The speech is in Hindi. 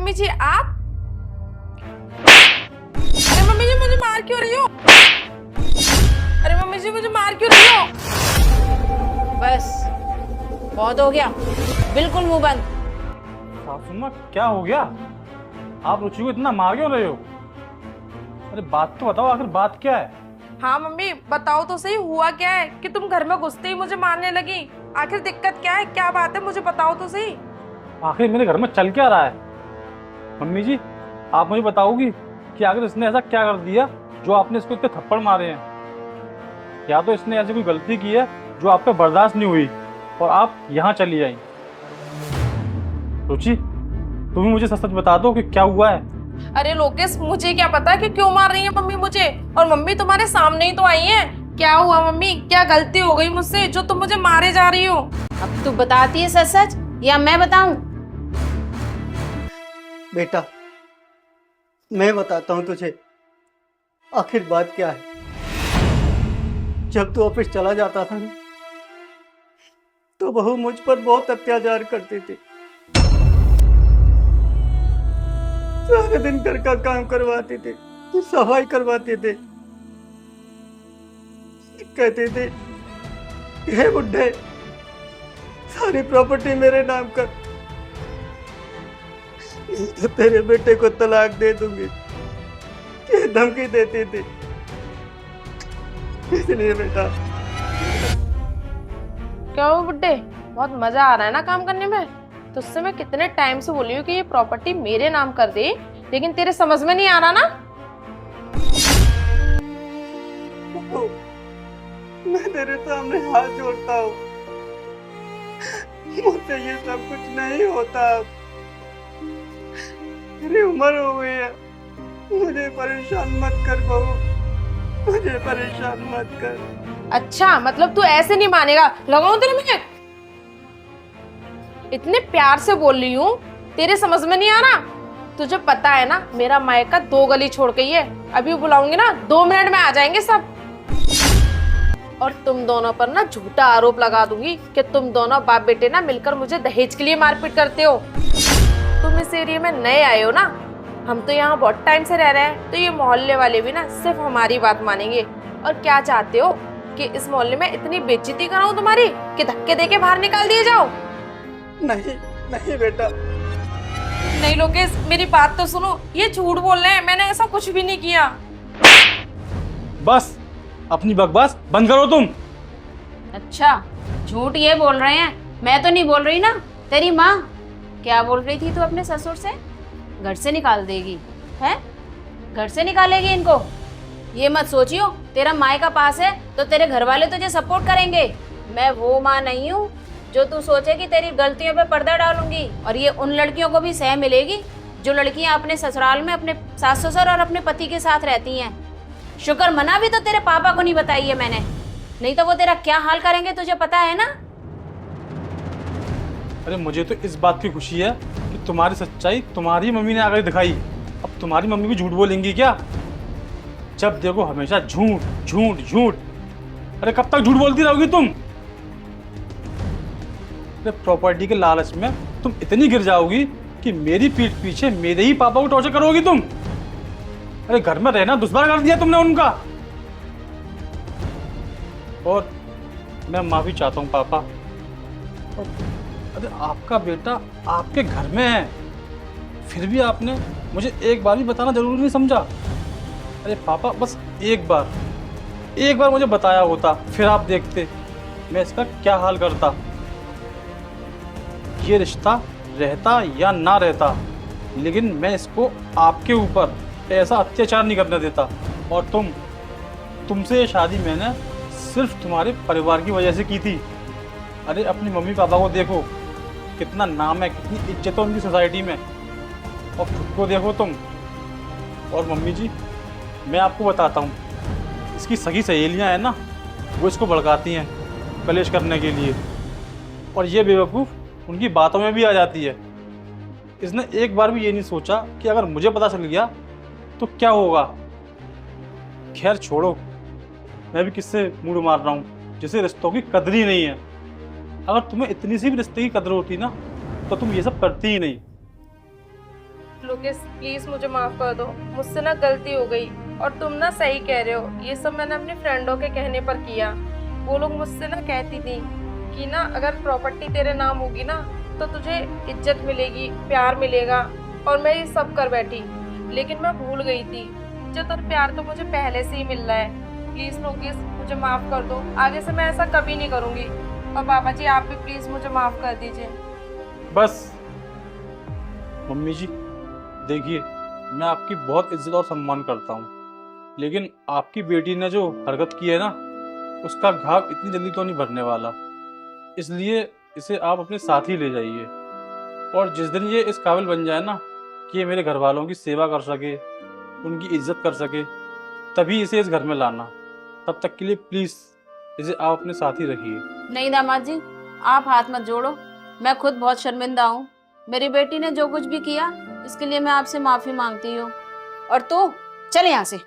मम्मी जी आप? अरे मम्मी जी मुझे मार क्यों रही हो? अरे मम्मी जी मुझे मार क्यों रही हो? बस बहुत हो गया, बिल्कुल मुंह बंद। सासू माँ क्या हो गया? आप रुचि को इतना मार क्यों रहे हो? अरे बात तो बताओ, आखिर बात क्या है? हाँ मम्मी बताओ तो सही, हुआ क्या है कि तुम घर में घुसते ही मुझे मारने लगी? आखिर दिक्कत क्या है, क्या बात है, मुझे बताओ तो सही। आखिर मेरे घर में चल क्या रहा है? मम्मी जी, आप मुझे बताओगी कि आखिर इसने ऐसा क्या कर दिया जो आपने इसको इतने थप्पड़ मारे हैं? या तो इसने ऐसी कोई गलती की है जो आप पे बर्दाश्त नहीं हुई और आप यहाँ चली आई। रुचि, तुम ही मुझे सच सच बता दो कि क्या हुआ है। अरे लोकेश, मुझे क्या पता कि क्यों मार रही है मम्मी मुझे, और मम्मी तुम्हारे सामने ही तो आई है। क्या हुआ मम्मी, क्या गलती हो गई मुझसे जो तुम मुझे मारे जा रही हो? अब तू बताती है सच सच या मैं बताऊं? बेटा, मैं बताता हूँ तुझे आखिर बात क्या है। जब तू ऑफिस चला जाता था ना, तो बहू मुझ पर बहुत अत्याचार करती थी। सारे दिन घर का काम करवाती थी, सफाई करवाती थी। कहती थी, हे बुड्ढे, सारी प्रॉपर्टी मेरे नाम कर, तो तेरे बेटे को तलाक दे दूंगी, ये धमकी देती थी। इसलिए बेटा, क्या हो बुड्ढे, बहुत मजा आ रहा है ना काम करने में? तुझसे मैं कितने टाइम से बोली हूँ कि ये प्रॉपर्टी मेरे नाम कर दे, लेकिन तेरे समझ में नहीं आ रहा ना। मैं तेरे सामने हाथ जोड़ता हूँ, मुझसे ये सब कुछ नहीं होता। मेरी उम्र हो गई है, मुझे परेशान मत कर बहू, मुझे परेशान मत कर। अच्छा मतलब तू ऐसे नहीं मानेगा, लगाऊं तेरे में? इतने प्यार से बोल रही हूँ, तेरे समझ में नहीं आ रहा? तुझे पता है ना मेरा मायका 2 गली छोड़ गई है, अभी बुलाऊंगी ना 2 मिनट में आ जाएंगे सब। और तुम दोनों पर ना झूठा आरोप लगा दूंगी कि तुम दोनों बाप बेटे ना मिलकर मुझे दहेज के लिए मारपीट करते हो। तुम इस एरिया में नए आए हो ना, हम तो यहाँ बहुत टाइम से रह रहे हैं, तो ये मोहल्ले वाले भी ना सिर्फ हमारी बात मानेंगे। और क्या चाहते हो कि इस मोहल्ले में इतनी बेइज्जती कराऊं तुम्हारी कि धक्के देके बाहर निकाल दिए जाओ? नहीं नहीं बेटा, नहीं लोकेश, मेरी बात तो सुनो, ये झूठ बोल रहे हैं, मैंने ऐसा कुछ भी नहीं किया। बस अपनी बकवास बंद करो तुम। अच्छा, झूठ ये बोल रहे हैं, मैं तो नहीं बोल रही ना। तेरी माँ क्या बोल रही थी? तू अपने ससुर से घर से निकाल देगी है? घर से निकालेगी इनको? ये मत सोचियो तेरा माँ का पास है तो तेरे घर वाले तुझे सपोर्ट करेंगे। मैं वो माँ नहीं हूँ जो तू सोचे कि तेरी गलतियों पे पर्दा डालूंगी। और ये उन लड़कियों को भी सह मिलेगी जो लड़कियां अपने ससुराल में अपने सास ससुर और अपने पति के साथ रहती हैं। शुक्र मना भी तो तेरे पापा को नहीं बताई है मैंने, नहीं तो वो तेरा क्या हाल करेंगे तुझे पता है ना। अरे मुझे तो इस बात की खुशी है कि तुम्हारी सच्चाई तुम्हारी मम्मी ने आकर दिखाई। अब तुम्हारी मम्मी भी झूठ बोलेंगी क्या? जब देखो हमेशा झूठ झूठ झूठ। अरे कब तक झूठ बोलती रहोगी तुम? अरे प्रॉपर्टी के लालच में तुम इतनी गिर जाओगी कि मेरी पीठ पीछे मेरे ही पापा को टॉर्चर करोगी तुम। अरे घर में रहना दुश्मन कर दिया तुमने उनका। और मैं माफी चाहता हूँ पापा। अरे आपका बेटा आपके घर में है, फिर भी आपने मुझे एक बार भी बताना जरूरी नहीं समझा। अरे पापा बस एक बार मुझे बताया होता, फिर आप देखते मैं इसका क्या हाल करता। ये रिश्ता रहता या ना रहता, लेकिन मैं इसको आपके ऊपर ऐसा अत्याचार नहीं करने देता। और तुमसे ये शादी मैंने सिर्फ तुम्हारे परिवार की वजह से की थी। अरे अपनी मम्मी पापा को देखो, कितना नाम है, कितनी इज्जत है उनकी सोसाइटी में, और खुद को देखो तुम। और मम्मी जी, मैं आपको बताता हूँ, इसकी सगी सहेलियाँ हैं ना, वो इसको भड़काती हैं कलेश करने के लिए, और ये बेवकूफ़ उनकी बातों में भी आ जाती है। इसने एक बार भी ये नहीं सोचा कि अगर मुझे पता चल गया तो क्या होगा। खैर छोड़ो, मैं भी किससे मूड मार रहा हूँ जिसे रिश्तों की कदर ही नहीं है। अगर तुम्हें इतनी सी भी रिश्ते की कदर होती ना तो तुम ये सब करती ही नहीं। लोकेश प्लीज मुझे माफ कर दो, मुझसे ना गलती हो गई। और तुम ना सही कह रहे हो, ये सब मैंने अपनी फ्रेंडों के कहने पर किया। वो लोग मुझसे ना कहती थी कि ना अगर प्रॉपर्टी तेरे नाम होगी ना तो तुझे इज्जत मिलेगी, प्यार मिलेगा, और मैं ये सब कर बैठी। लेकिन मैं भूल गई थी, इज्जत और प्यार तो मुझे पहले से ही मिल रहा है। प्लीज लोकेश मुझे माफ कर दो, आगे से मैं ऐसा कभी नहीं करूंगी। और बाबा जी आप भी प्लीज मुझे माफ कर दीजिए। बस मम्मी जी, देखिए मैं आपकी बहुत इज्जत और सम्मान करता हूँ, लेकिन आपकी बेटी ने जो हरकत की है ना, उसका घाव इतनी जल्दी तो नहीं भरने वाला। इसलिए इसे आप अपने साथ ही ले जाइए, और जिस दिन ये इस काबिल बन जाए ना कि ये मेरे घर वालों की सेवा कर सके, उनकी इज्जत कर सके, तभी इसे इस घर में लाना। तब तक के लिए प्लीज़ इसे आप अपने साथ ही रखिए। नहीं दामाद जी, आप हाथ मत जोड़ो, मैं खुद बहुत शर्मिंदा हूँ। मेरी बेटी ने जो कुछ भी किया इसके लिए मैं आपसे माफी मांगती हूँ। और तू चल यहाँ से।